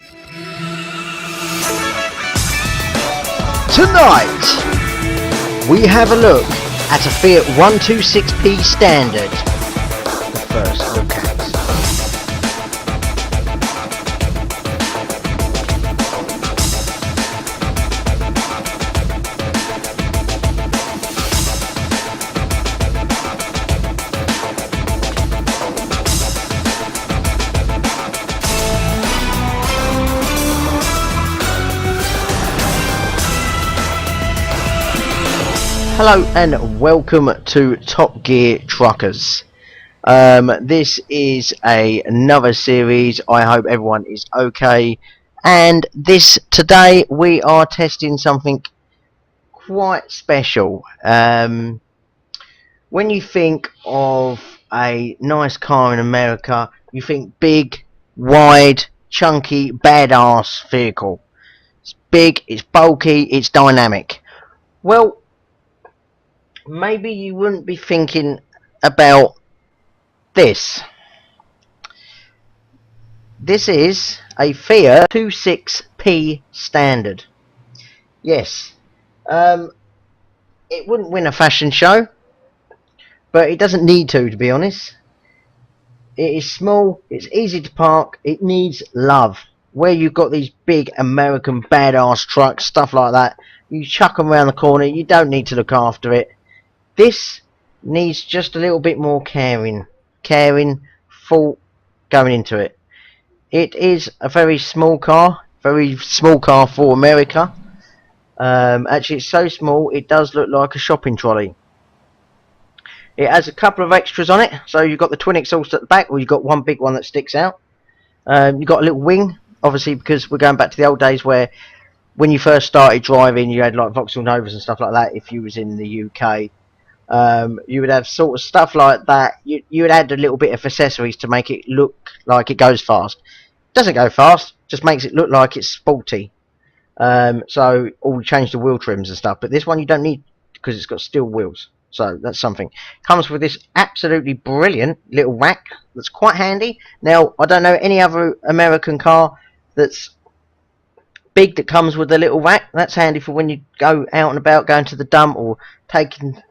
Tonight, we have a look at a FIAT 126P standard. The first look at. Hello and welcome to Top Gear Truckers. This is another series. I hope everyone is okay. And today we are testing something quite special. When you think of a nice car in America, you think big, wide, chunky, badass vehicle. It's big, it's bulky, it's dynamic. Well, maybe you wouldn't be thinking about this. This is a FIAT 126P standard. Yes, it wouldn't win a fashion show, but it doesn't need to be honest. It is small, it's easy to park, it needs love. Where you've got these big American badass trucks, stuff like that, you chuck them around the corner, you don't need to look after it. This needs just a little bit more caring thought going into it. It is a very small car for America. Actually, it's so small it does look like a shopping trolley. It has a couple of extras on it, so you've got the twin exhaust at the back, or you've got one big one that sticks out. You've got a little wing, obviously, because we're going back to the old days where when you first started driving, you had like Vauxhall Novas and stuff like that. If you was in the UK. You would have sort of stuff like that. You would add a little bit of accessories to make it look like it goes fast. Doesn't go fast, just makes it look like it's sporty. So all change the wheel trims and stuff, but this one you don't need because it's got steel wheels, so that's something. Comes with this absolutely brilliant little rack that's quite handy. Now I don't know any other American car that's big that comes with a little rack. That's handy for when you go out and about, going to the dump or taking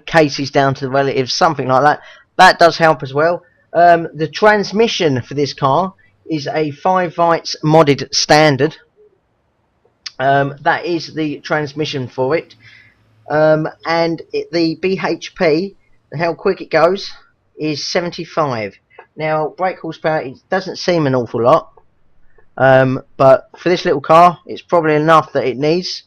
cases down to the relatives, something like that. That does help as well. The transmission for this car is a 5 volts modded standard. That is the transmission for it. And the BHP, how quick it goes, is 75. Now brake horsepower, it doesn't seem an awful lot, but for this little car it's probably enough that it needs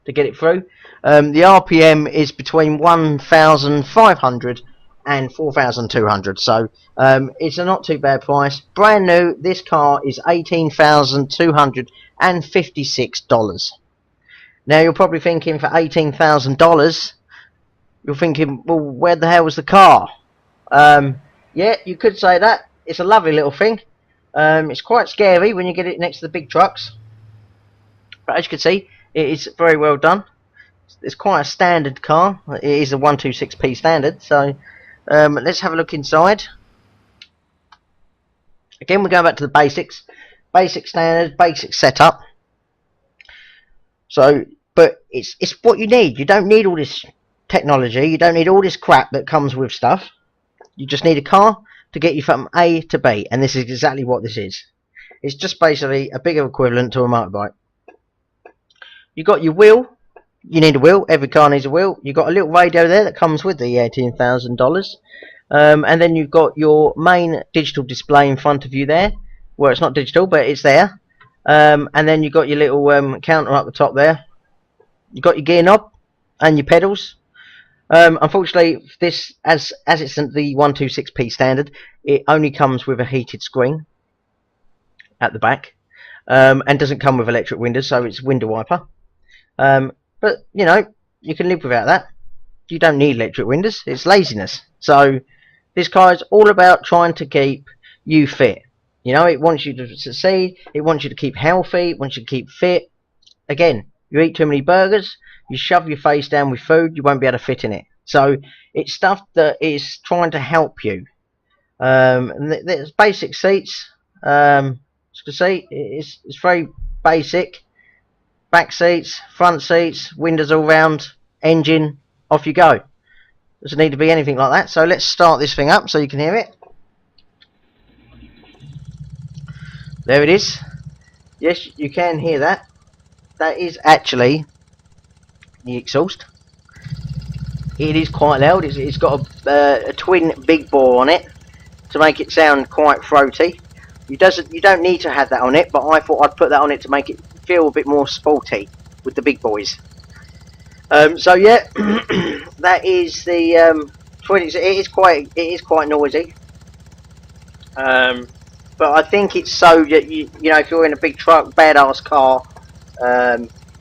to get it through. The RPM is between 1,500 and 4,200, so it's a not too bad price. Brand new, this car is $18,256. Now you're probably thinking, for $18,000, you're thinking, well, where the hell was the car? Yeah, you could say that. It's a lovely little thing. It's quite scary when you get it next to the big trucks, but as you can see, it is very well done. It's quite a standard car. It is a 126P standard. So let's have a look inside. Again, we're going back to the basics. Basic standard, basic setup. So, but it's what you need. You don't need all this technology. You don't need all this crap that comes with stuff. You just need a car to get you from A to B. And this is exactly what this is. It's just basically a bigger equivalent to a motorbike. You got your wheel. You need a wheel. Every car needs a wheel. You've got a little radio there that comes with the $18,000. And then you've got your main digital display in front of you there. Well, it's not digital, but it's there. And then you've got your little counter up the top there. You've got your gear knob and your pedals. Unfortunately, this, as it's the 126P standard, it only comes with a heated screen at the back. And doesn't come with electric windows, so it's window wiper. But you know, you can live without that. You don't need electric windows. It's laziness. So this car is all about trying to keep you fit. You know, it wants you to succeed. It wants you to keep healthy. It wants you to keep fit. Again, you eat too many burgers, you shove your face down with food, you won't be able to fit in it. So it's stuff that is trying to help you. And there's basic seats. It's to see, it's very basic. Back seats, front seats, windows all round, engine, off you go. Doesn't need to be anything like that. So let's start this thing up so you can hear it. There it is. Yes, you can hear that. That is actually the exhaust. It is quite loud. It's got a twin big bore on it to make it sound quite throaty. You don't need to have that on it, but I thought I'd put that on it to make it feel a bit more sporty with the big boys. So yeah, that is the twin. It is quite noisy. But I think it's so that you know, if you're in a big truck, badass car,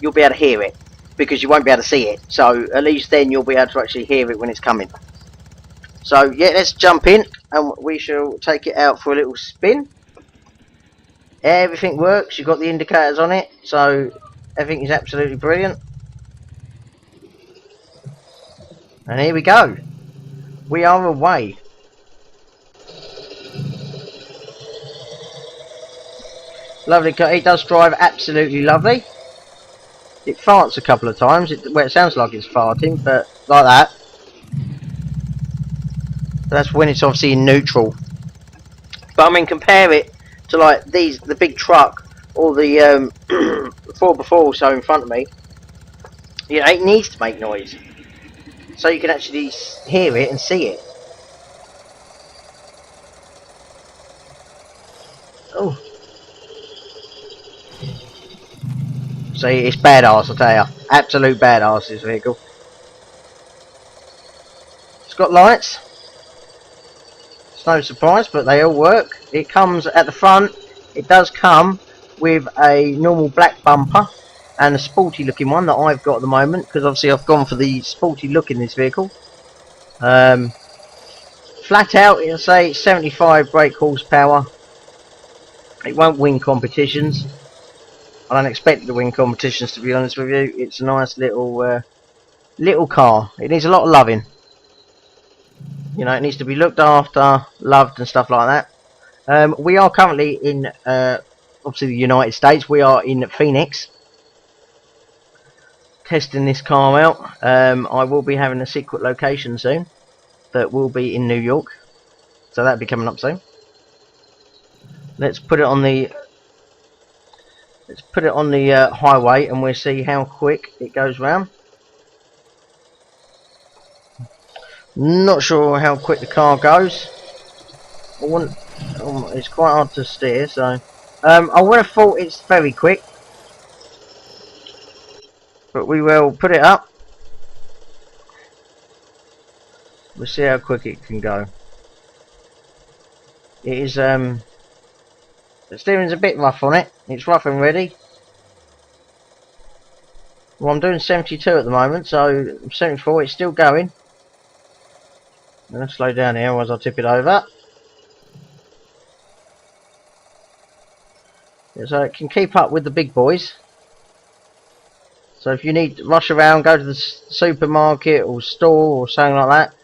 you'll be able to hear it because you won't be able to see it. So at least then you'll be able to actually hear it when it's coming. So yeah, let's jump in and we shall take it out for a little spin. Everything works. You've got the indicators on it, so everything is absolutely brilliant. And here we go. We are away. Lovely car. It does drive absolutely lovely. It farts a couple of times. Well, it sounds like it's farting, but like that. That's when it's obviously in neutral. But I mean, compare it to like the big truck or the 4x4 or so in front of me. You know, it needs to make noise so you can actually hear it and see it. Oh, see, it's badass, I tell you. Absolute badass, this vehicle. It's got lights. It's no surprise, but they all work. It comes at the front. It does come with a normal black bumper and a sporty looking one that I've got at the moment, because obviously I've gone for the sporty look in this vehicle. Flat out, it'll say 75 brake horsepower. It won't win competitions. I don't expect it to win competitions, to be honest with you. It's a nice little little car. It needs a lot of loving. You know, it needs to be looked after, loved and stuff like that. We are currently in obviously the United States. We are in Phoenix testing this car out. I will be having a secret location soon that will be in New York, so that'll be coming up soon. Let's put it on the highway and we'll see how quick it goes round. Not sure how quick the car goes. It's quite hard to steer, so I would have thought it's very quick, but we will put it up. We'll see how quick it can go. It is the steering's a bit rough on it. It's rough and ready. Well, I'm doing 72 at the moment, so 74. It's still going. I'm going to slow down here, otherwise I'll tip it over. Yeah, so it can keep up with the big boys. So if you need to rush around, go to the supermarket or store or something like that,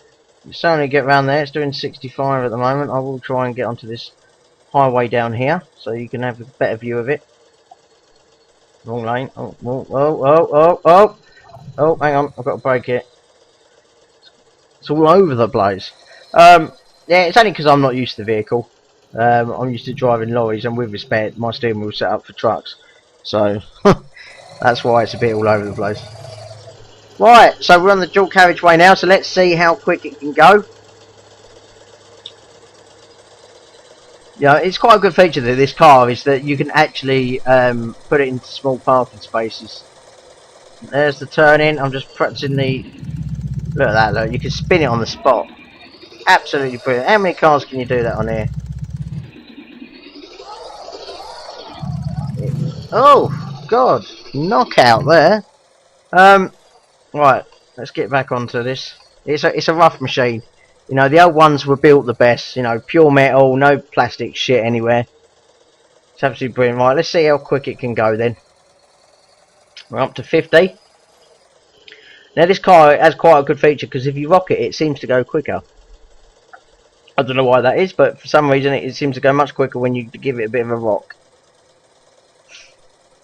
you certainly get around there. It's doing 65 at the moment. I will try and get onto this highway down here so you can have a better view of it. Wrong lane. Oh, hang on, I've got to brake it. It's all over the place. Yeah, it's only because I'm not used to the vehicle. I'm used to driving lorries, and with respect, my steering wheel's set up for trucks, so that's why it's a bit all over the place. Right, so we're on the dual carriageway now, so let's see how quick it can go. Yeah, it's quite a good feature that this car is that you can actually put it into small parking spaces. There's the turn in. I'm just practicing the. Look at that! Look, you can spin it on the spot. Absolutely brilliant. How many cars can you do that on here? Oh God! Knockout there. Right, let's get back onto this. It's a rough machine. You know, the old ones were built the best. You know, pure metal, no plastic shit anywhere. It's absolutely brilliant. Right, let's see how quick it can go then. We're up to 50. Now this car has quite a good feature because if you rock it, it seems to go quicker. I don't know why that is, but for some reason it seems to go much quicker when you give it a bit of a rock.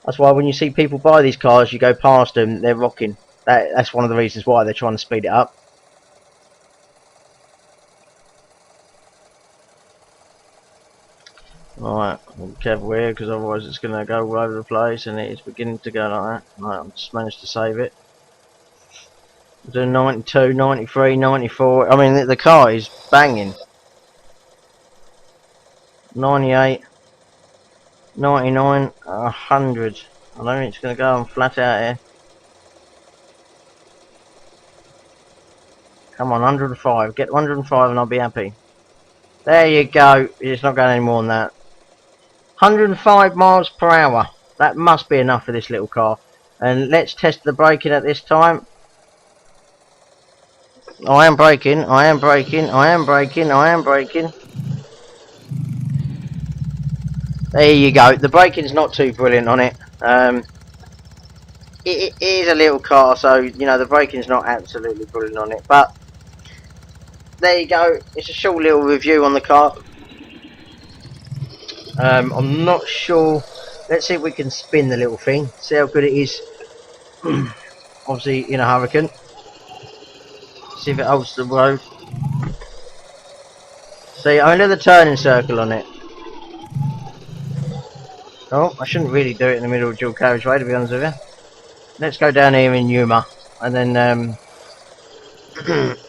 That's why when you see people buy these cars, you go past them, they're rocking. That's one of the reasons why they're trying to speed it up. Alright, be careful here because otherwise it's going to go all over the place, and it's beginning to go like that. Right, I've just managed to save it. We're doing 92, 93, 94. I mean, the car is banging. 98, 99, 100. I don't think it's going to go on flat out here. Come on, 105. Get 105 and I'll be happy. There you go. It's not going any more than that. 105 miles per hour. That must be enough for this little car. And let's test the braking at this time. I am braking. I am braking. I am braking. I am braking. There you go. The braking's not too brilliant on it. It is a little car, so you know the braking's not absolutely brilliant on it. But there you go. It's a short little review on the car. I'm not sure. Let's see if we can spin the little thing. See how good it is. Obviously in a hurricane. See if it holds the road. See, only the turning circle on it. Oh, I shouldn't really do it in the middle of dual carriageway, to be honest with you. Let's go down here in Yuma, and then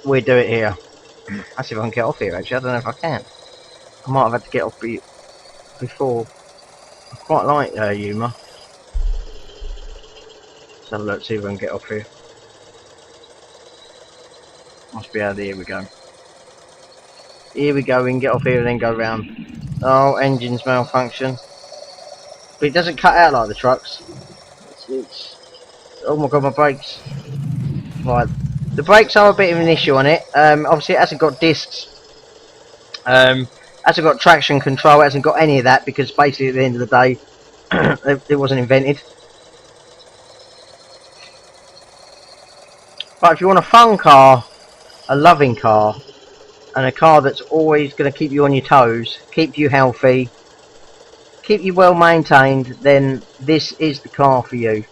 we'll do it here. Let's see if I can get off here, actually. I don't know if I can. I might have had to get off before. I quite like Yuma. Let's have a look, see if I can get off here. Must be out there. Here we go. Here we go, we can get off here and then go round. Oh, engine's malfunction. But it doesn't cut out like the trucks. Oh my god, my brakes. Right. The brakes are a bit of an issue on it. Obviously it hasn't got discs. Hasn't got traction control, it hasn't got any of that because basically at the end of the day it wasn't invented. But if you want a fun car, a loving car, and a car that's always going to keep you on your toes, keep you healthy, keep you well maintained, then this is the car for you.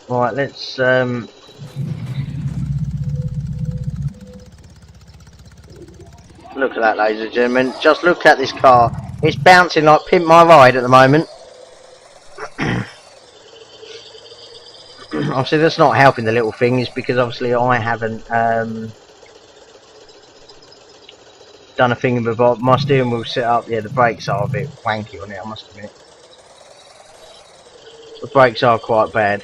Right, let's look at that, ladies and gentlemen. Just look at this car. It's bouncing like Pimp My Ride at the moment. Obviously that's not helping the little thing, is because obviously I haven't done a thing with my steering wheel set up. Yeah, the brakes are a bit wanky on it, I must admit. The brakes are quite bad.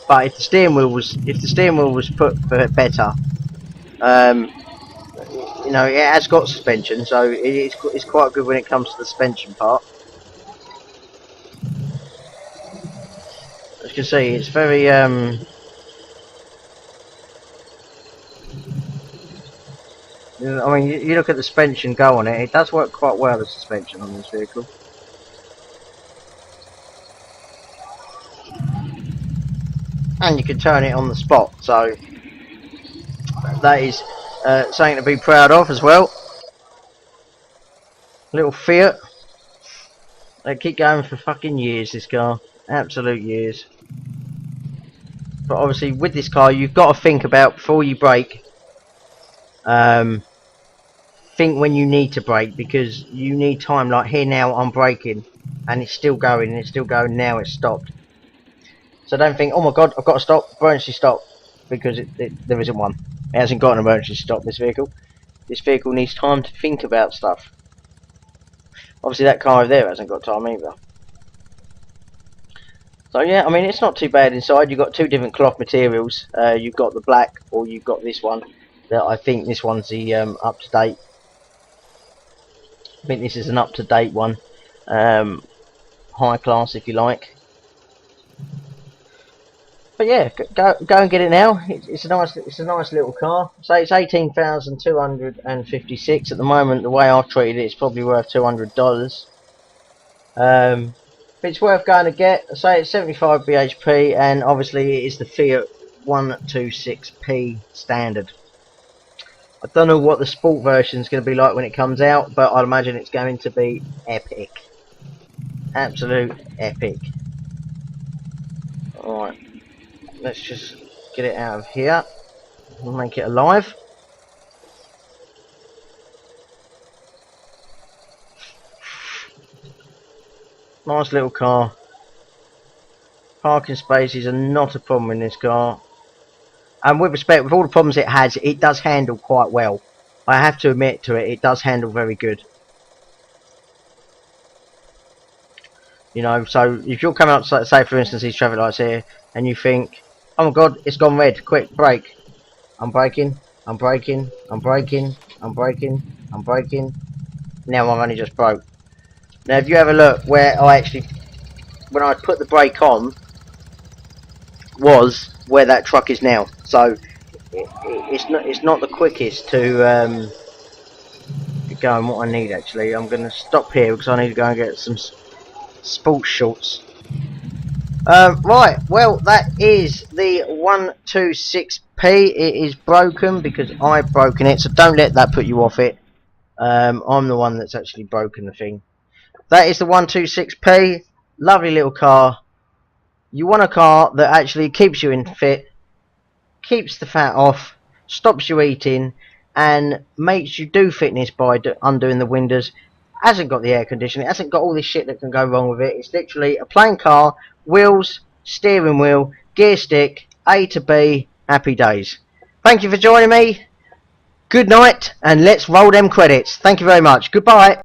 But if the steering wheel was put better, you know, it has got suspension, so it's quite good when it comes to the suspension part. As you can see, it's very I mean, you look at the suspension go on it, it does work quite well, the suspension on this vehicle. And you can turn it on the spot, so that is something to be proud of as well. Little Fiat. They keep going for fucking years, this car. Absolute years. But obviously with this car you've got to think about before you brake. Think when you need to brake, because you need time. Like here now I'm braking and it's still going and it's still going, now it's stopped. So don't think, oh my god, I've got to stop, emergency stop, because there isn't one. It hasn't got an emergency stop, this vehicle. This vehicle needs time to think about stuff. Obviously that car over there hasn't got time either. So yeah, I mean it's not too bad inside. You've got two different cloth materials. You've got the black, or you've got this one. That I think this one's the up to date. I think this is an up to date one, high class if you like. But yeah, go and get it now. It's a nice little car. So it's 18,256 at the moment. The way I've treated it, it's probably worth $200. But it's worth going to get. I say it's 75 bhp, and obviously it is the FIAT 126P standard. I don't know what the sport version is going to be like when it comes out, but I'd imagine it's going to be epic. Absolute epic. Alright, let's just get it out of here and make it alive. Nice little car. Parking spaces are not a problem in this car. And with respect, with all the problems it has, it does handle quite well. I have to admit to it, it does handle very good. You know, so if you're coming up, say for instance these traffic lights here, and you think, oh my god, it's gone red, quick, brake. I'm braking, I'm braking, I'm braking, I'm braking, I'm braking. Now I've only just broke. Now if you have a look where I actually, when I put the brake on, was where that truck is now. So it's not the quickest to go on what I need actually. I'm going to stop here because I need to go and get some sports shorts. Right, well that is the 126P. It is broken because I've broken it, so don't let that put you off it. I'm the one that's actually broken the thing. That is the 126P. Lovely little car. You want a car that actually keeps you in fit, keeps the fat off, stops you eating, and makes you do fitness by undoing the windows. Hasn't got the air conditioning, hasn't got all this shit that can go wrong with it. It's literally a plain car, wheels, steering wheel, gear stick, A to B, happy days. Thank you for joining me. Good night, and let's roll them credits. Thank you very much. Goodbye.